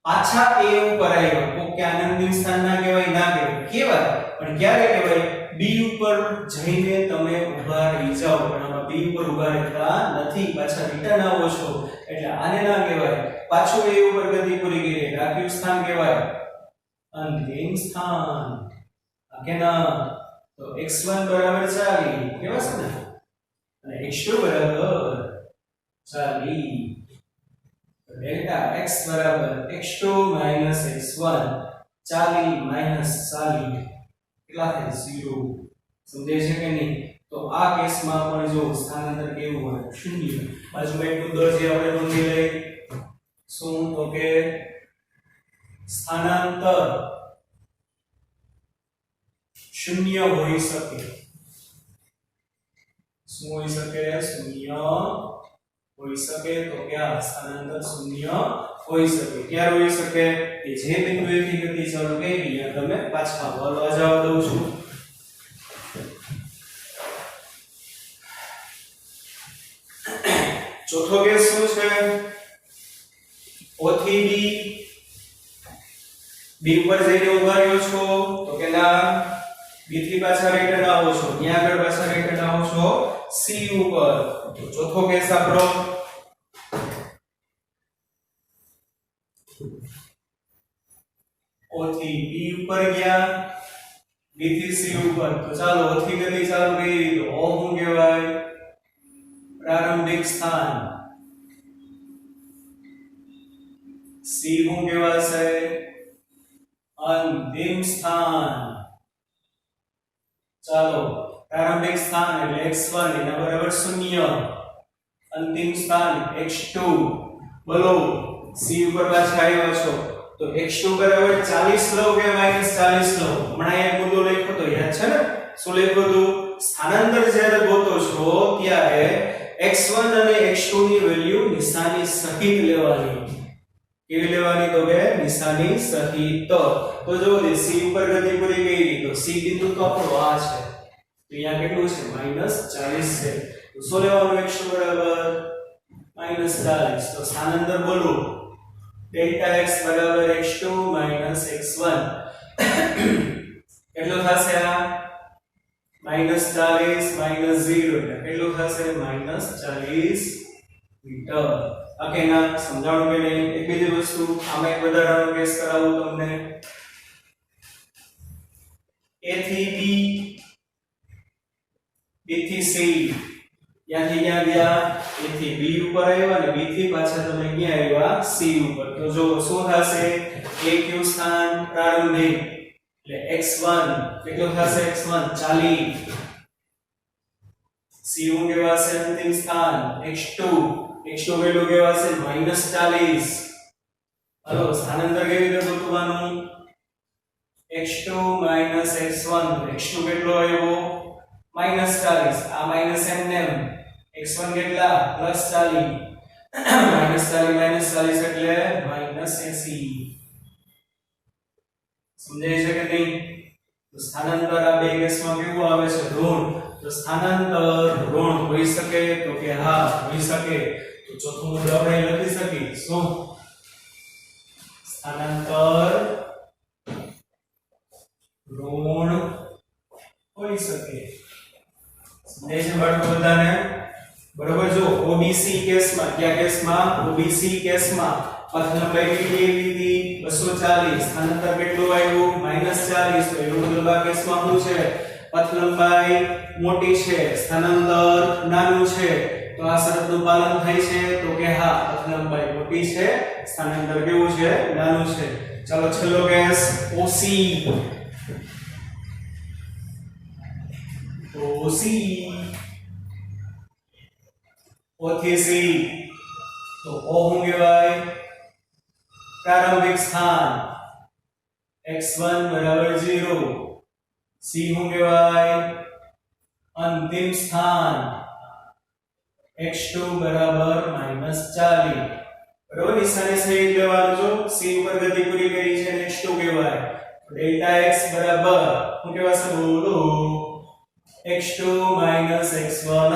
પાછા a ઉપર આવ્યા તો કે આનંદિક સ્થાન ના કહેવાય ના કહેવાય પણ ક્યારે કહેવાય b ઉપર જઈને તમે ઊભા રહી જાઓ પણ આમાં b ઉપર ઊભા રહેતા નથી પાછા રિટર્ન આવો છો એટલે આને ના કહેવાય પાછો a ઉપર ગતિ પૂરી કરી રાખ્યું સ્થાન કહેવાય અંતિમ સ્થાન કે ના તો x1 બરાબર 40 કેવા છે ને અને x2 બરાબર 40 डेल्टा x बराबर x2 माइनस x1 40 माइनस 40 કેટલા થાય 0 સમજે છે કે નહીં તો આ કેસમાં પણ જો સ્થાનાંતર કેવું હોય શૂન્ય બાજુમાં એક મુદ્દો છે આપણે નોંધી લઈએ શું તો કે સ્થાનાંતર શૂન્ય હોઈ શકે શું હોઈ શકે શૂન્ય होई सके तो क्या स्थानांतर शून्य होई सके क्या होई सके कि जे बिंदुएથી ગતિ ચાલુ કરી या તમે પાછા વળવા જાવ દઉં છું ચોથો કેસ શું છે O થી B B ઉપર જઈને ઉભા રહ્યો છો તો કે ના B થી પાછા રિટર્ન આવો છો ત્યાં આગળ પાછા રિટર્ન આવો છો C ઉપર તો ચોથો કેસ આપણો O થી B ઉપર ગયા B થી C ઉપર તો ચાલો O થી ગતિ ચાલુ કરી તો O શું કહેવાય પ્રારંભિક સ્થાન C શું કહેવાશે અંતિમ સ્થાન ચાલો प्रारंभिक स्थान એટલે x1 એના બરાબર 0 અંતિમ સ્થાન x2 બોલો c ઉપર પાછા આવ્યા છો તો x2 બરાબર 40 લો કે -40 લો હમણાં એક મુદ્દો લખ્યો તો યાદ છે ને શું લખ્યું હતું સ્થાનાંતર જ્યારે ગોતો છો ત્યારે x1 અને x2 ની વેલ્યુ નિશાની સહિત લેવાની કેવી લેવાની તો કે નિશાની સહિત તો જો c ઉપર ગતિ પૂરી કરી તો c બિંદુ તો આપણો આ છે तो यहाँ કેટલું છે -40 છે તો શું લેવાનું x2 બરાબર -40 તો સ્થાનાંતર બોલો ડેલ્ટા x બરાબર x2 x1 કેટલું થશે આ -40 -0 એટલે કેટલું થશે -40 મીટર ઓકે ના સમજાણું કે નહીં એક બીજી વસ્તુ આમાં એક વધારાનો કેસ કરાવું તમને a થી b B થી C ત્યાંથી ક્યાં ગયા A થી B ઉપર આવ્યા અને B થી પાછા તમે ક્યાં આવ્યા C ઉપર તો જો શું થશે AQ સ્થાન પ્રારંભિક એટલે x1 કેટલું થશે x1 40 C હું કહેવાશે અંતિમ સ્થાન x2 વેલ્યુ કહેવાશે -40 હાલો સ્થાનાંતર કેવી રીતે ગોતવાનું x2 x1 x2 કેટલો આવ્યો -40 આ માઈનસ nm x1 કેટલા +40 -40 એટલે -80 સમજાય છે કે નહીં તો સ્થાનાંતર આ બે કેસમાં કેવું આવે છે ઋણ તો સ્થાનાંતર ઋણ હોઈ શકે તો કે હા હોઈ શકે તો ચોથું મુદ્દો આપણે લખી શકીએ શું સ્થાનાંતર ઋણ હોઈ શકે સમજાય છે બાળકો બધાને બરોબર જો OBC કેસમાં કયા કેસમાં OBC કેસમાં પથ લંબાઈ કેટલી આવી હતી 240 સ્થાનાંતર કેટલું આવ્યું -40 તો એનો મતલબ આ કેસમાં શું છે પથ લંબાઈ મોટી છે સ્થાનાંતર નાનું છે તો આ શરતનું પાલન થાય છે તો કે હા પથ લંબાઈ મોટી છે સ્થાનાંતર કેવું છે નાનું છે ચાલો છેલ્લો કેસ OC O થી C તો O શું કહેવાય પ્રારંભિક સ્થાન x1 બરાબર 0 C શું કહેવાય અંતિમ સ્થાન x2 બરાબર -40 બરાબર નિશાની સહિત લેવાનું જો C ઉપર ગતિ પૂરી કરી છે અને x2 કહેવાય તો ડેલ્ટા x બરાબર શું કહેવાશે બોલો x2 x1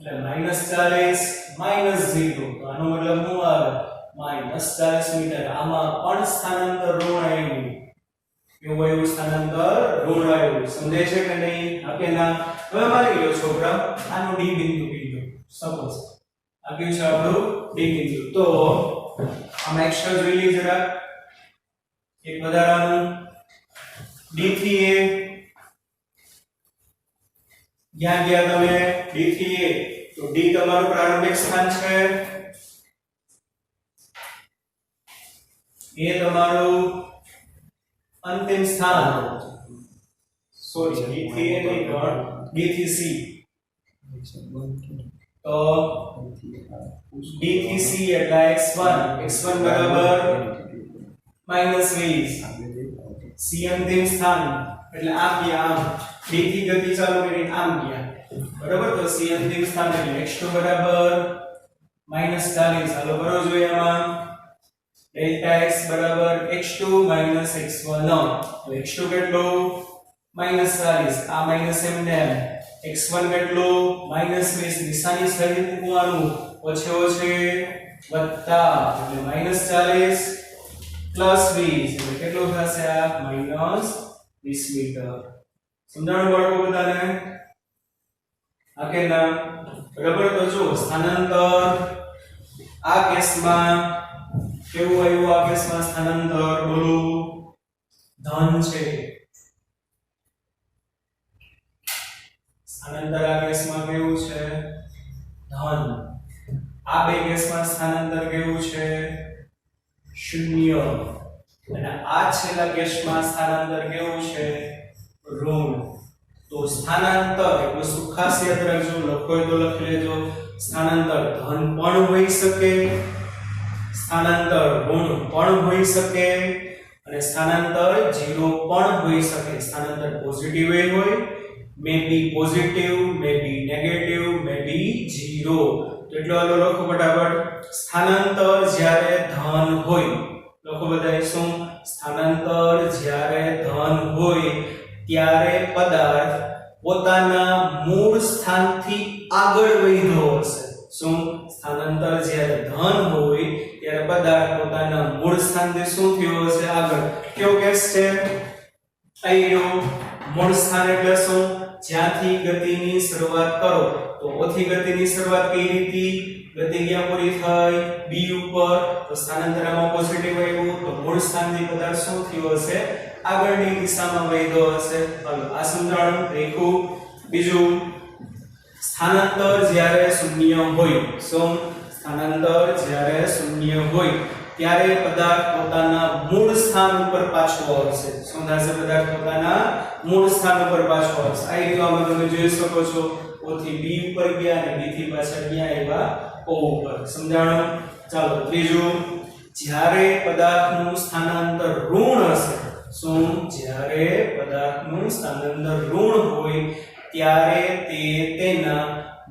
એટલે -40 -0 તો આનો મતલબ શું આવે -40 મીટર આમાં પણ સ્થાનાંતર ઋણ આવ્યું કેવું આવ્યું સ્થાનાંતર ઋણ આવ્યું સમજે છે કે નહીં આ કે ના હવે માની લો છોકરા આનું D બિંદુ કીધું સપોઝ આ કયું છે આપણું D બિંદુ તો આમાં એક્સ્ટ્રા જોઈ લઈએ જરા એક વધારાનું D થી A જ્યાં ગયા તમે D થી A તો D તમારું પ્રારંભિક સ્થાન છે A તમારું અંતિમ સ્થાન સોરી D થી A નહીં પણ D થી C તો D થી C એટલે x1 બરાબર -20 C અંતિમ સ્થાન એટલે આમ ગયા આમ D થી ગતિ ચાલુ કરીને આમ ગયા બરાબર તો C અંતિમ સ્થાન એટલે x2 બરાબર -40 હાલો કરો જોઈએ આમાં ડેલ્ટા x બરાબર x2 x1 તો x2 કેટલો -40 આ માઈનસ એમને x1 કેટલો -20 નિશાની સહિત મૂકવાનું ઓછે ઓછે વત્તા એટલે -40 +20 એટલે કેટલો થશે આ -20 મીટર સમજાણું બાળકો બધાને આ કે ના બરાબર તો જો સ્થાનાંતર આ કેસમાં કેવું આવ્યું આ કેસમાં સ્થાનાંતર બોલો ધન છે સ્થાનાંતર આ કેસમાં કેવું છે ધન આ બે કેસમાં સ્થાનાંતર કેવું છે શૂન્ય અને આ છેલ્લા કેસમાં સ્થાનાંતર કેવું છે ઋણ તો સ્થાનાંતર એક વસ્તુ ખાસ યાદ રાખજો લખો તો લખી લેજો સ્થાનાંતર ધન પણ હોઈ શકે સ્થાનાંતર ઋણ પણ હોઈ શકે અને સ્થાનાંતર 0 પણ હોઈ શકે સ્થાનાંતર પોઝિટિવ હોય મે બી પોઝિટિવ મે બી નેગેટિવ મે બી 0 તો એટલો આલો લખો ફટાફટ સ્થાનાંતર જ્યારે ધન હોય લખો બધાય શું સ્થાનાંતર જ્યારે ધન હોય ત્યારે પદાર્થ પોતાના મૂળ સ્થાનથી આગળ વધ્યો હશે શું સ્થાનાંતર જ્યારે ધન હોય ત્યારે પદાર્થ પોતાના મૂળ સ્થાનથી શું થયો હશે આગળ કેવો કેસ છે આયો મૂળ સ્થાન એટલે શું જ્યાંથી ગતિની શરૂઆત કરો તો ઓથી ગતિની શરૂઆત કઈ રીતે ગતિ ક્યાં પૂરી થઈ b ઉપર તો સ્થાનાંતરમાં પોઝિટિવ આવ્યું તો મૂળ સ્થાનથી પદાર્થ શું થયો હશે આગળની દિશામાં વહેતો હશે હવે આ સમજાણું રેખું બીજું સ્થાનાંતર જ્યારે શૂન્ય હોય શું સ્થાનાંતર જ્યારે શૂન્ય હોય ત્યારે પદાર્થ પોતાના મૂળ સ્થાન ઉપર પાછો આવશે શું થશે પદાર્થ પોતાના મૂળ સ્થાન ઉપર પાછો આવશે આ રીતમાં તમે જોઈ શકો છો O થી B ઉપર ગયા અને B થી પાછા ગયા આવ્યા O ઉપર સમજાણું ચાલો ત્રીજું જ્યારે પદાર્થનું સ્થાનાંતર ઋણ હશે શું જ્યારે પદાર્થનું સ્થાનાંતર ઋણ હોય ત્યારે તે તેના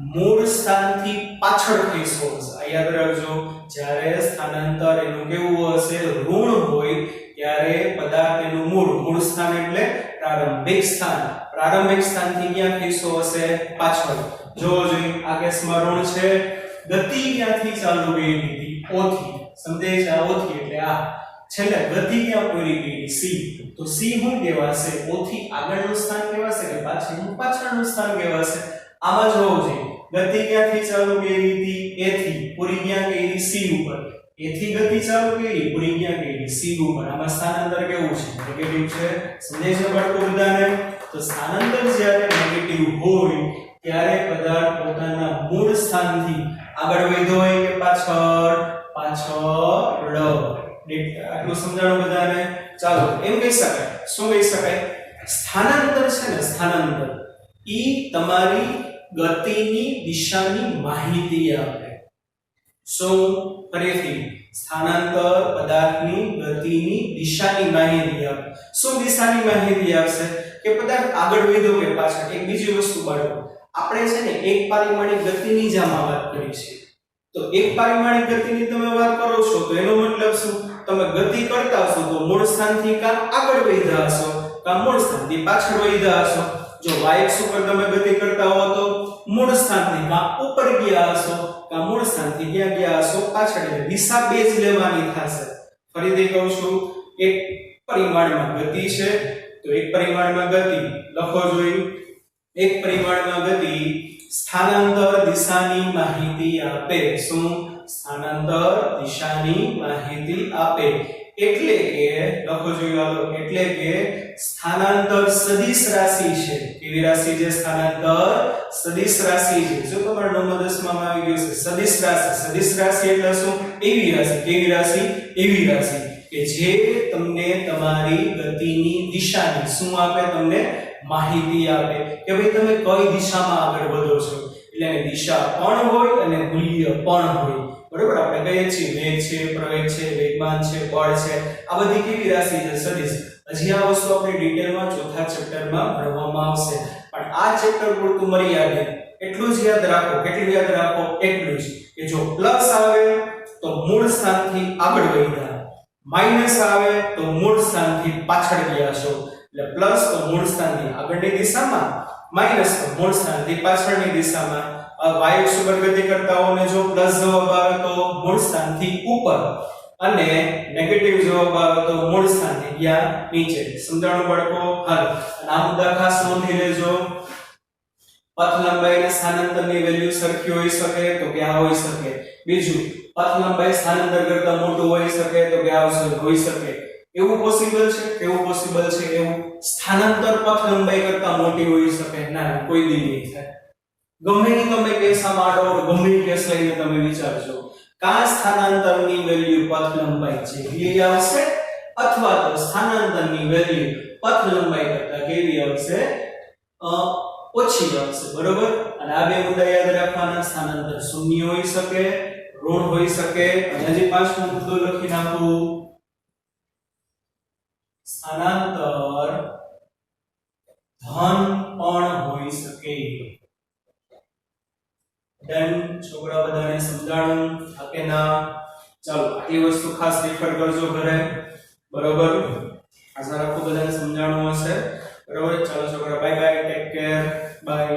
મૂળ સ્થાનથી પાછળ ખસતો હશે આ યાદ રાખજો જ્યારે સ્થાનાંતર એનું કેવું હશે ઋણ હોય ત્યારે પદાર્થ એનું મૂળ સ્થાન એટલે પ્રારંભિક સ્થાનથી ક્યાં ખસતો હશે પાછળ જો જોઈ આ કેસમાં ઋણ છે ગતિ ક્યાંથી ચાલુ કરી હતી O થી સમજાય છે O થી એટલે આ છેલ્લે ગતિ ક્યાં પૂરી કરી C તો C શું કહેવાશે O થી આગળનું સ્થાન કહેવાશે કે પાછળનું સ્થાન કહેવાશે આમાં જોવું જોઈએ ગતિ ક્યાંથી ચાલુ કરી હતી A થી પૂરી ક્યાં કરી C ઉપર A થી ગતિ ચાલુ કરી પૂરી ક્યાં કરી C ઉપર આમાં સ્થાનાંતર કેવું છે નેગેટિવ છે સમજાય છે બાળકો બધાને તો સ્થાનાંતર જ્યારે નેગેટિવ હોય ત્યારે પદાર્થ પોતાના મૂળ સ્થાનથી આગળ વધ્યો હોય કે પાછળ આટલું સમજાણું બધાને ચાલો એમ કહી શકાય શું કહી શકાય સ્થાનાંતર છે ને સ્થાનાંતર ઈ તમારી ગતિની દિશાની માહિતી આપે. શું? ફરીથી સ્થાનાંતર પદાર્થની ગતિની દિશાની માહિતી આપે. શું દિશાની માહિતી આપશે? કે પદાર્થ આગળ વધ્યો કે પાછળ. એક બીજી વસ્તુ બાળકો, આપણે છે ને એક પરિમાણિક ગતિની જ આમાં વાત કરી છે. તો એક પરિમાણિક ગતિની તમે વાત કરો છો તો એનો મતલબ શું? તમે ગતિ કરતા હશો તો મૂળ સ્થાનથી કાં આગળ વધ્યા હશો કાં મૂળ સ્થાનથી પાછળ વધ્યા હશો. જો y અક્ષ ઉપર તમે ગતિ કરતા હો તો મૂળ સ્થાનથી કાં ઉપર ગયા હશો કાં મૂળ સ્થાનથી ક્યાં ગયા હશો પાછળ. એટલે દિશા બે જ લેવાની થશે. ફરીથી કહું છું, એક પરિમાણમાં ગતિ છે તો એક પરિમાણમાં ગતિ લખો જોઈ. એક પરિમાણમાં ગતિ સ્થાનાંતર દિશાની માહિતી આપે. શું? સ્થાનાંતર દિશાની માહિતી આપે. એટલે કે લખો જોઈએ, હાલો, એટલે કે સ્થાનાંતર સદિશ રાશિ છે. કેવી રાશિ છે? સ્થાનાંતર સદિશ રાશિ છે. જો તમારા 9મા 10મામાં આવી ગયું છે સદિશ રાશિ. સદિશ રાશિ એટલે શું? એવી રાશિ. કેવી રાશિ? એવી રાશિ કે જે તમને તમારી ગતિની દિશાની શું આપે? તમને માહિતી આપે કે ભાઈ તમે કઈ દિશામાં આગળ વધો છો. એટલે દિશા પણ હોય અને મૂલ્ય પણ હોય. બરોબર? આપણે કહીએ છીએ વેગ છે, પ્રવેગ છે, વેગમાન છે, બળ છે. આ બધી કેવી રાશિ છે? સદિશ. હજી આ વસ્તુ આપણે ડિટેલમાં ચોથા ચેપ્ટરમાં ભણવામાં આવશે, પણ આ ચેપ્ટર પૂરતું મર્યાદિત. એટલું જ યાદ રાખો. કેટલું યાદ રાખો? એટલું જ કે જો પ્લસ આવે તો મૂળ સ્થાનથી આગળ વધ્યા, માઈનસ આવે તો મૂળ સ્થાનથી પાછળ ગયા છો. એટલે પ્લસ તો મૂળ સ્થાનથી આગળની દિશામાં, માઈનસ તો મૂળ સ્થાનથી પાછળની દિશામાં. y અક્ષ ઉપર ગતિ કરતા હોને જો પ્લસ જવાબ આવે તો મૂળ સ્થાનથી ઉપર, અને નેગેટિવ જવાબ આવે તો મૂળ સ્થાનથી ગયા નીચે. સમજાણું બાળકો? હાલો, અને આ મુદ્દા ખાસ નોંધી લેજો. પથ લંબાઈ અને સ્થાનાંતરની વેલ્યુ સરખી હોઈ શકે તો કે આ હોઈ શકે. બીજું, પથ લંબાઈ સ્થાનાંતર કરતા મોટું હોઈ શકે તો કે આ હોઈ શકે. એવું પોસિબલ છે? એવું પોસિબલ છે? એવું સ્થાનાંતર પથ લંબાઈ કરતા મોટી હોઈ શકે? ના, કોઈ દી નહીં થાય. ગમે ની તમે કેસમાં આડો, ગમે કેસ લઈને તમે વિચારજો, કા સ્થાનાંતરની વેલ્યુ પથ લંબાઈ જેટલી આવશે અથવા તો સ્થાનાંતરની વેલ્યુ પથ લંબાઈ કરતા કેવી આવશે? ઓછી આવશે. બરોબર? અને આ બે મુદ્દા યાદ રાખવાના. સ્થાનાંતર શૂન્ય હોઈ શકે, ઋણ હોઈ શકે, અને હજી પાંચમો મુદ્દો લખી નાખું, સ્થાનાંતર ધન પણ હોઈ શકે. ડન? છોકરા બધાને સમજાણું? હા કે ના? ચાલો, આટલી વસ્તુ ખાસ રેફર કરજો ઘરે. બરોબર? આશા રાખું બધાને સમજાણું હશે. બરોબર? ચાલો છોકરા, bye bye, take care, by.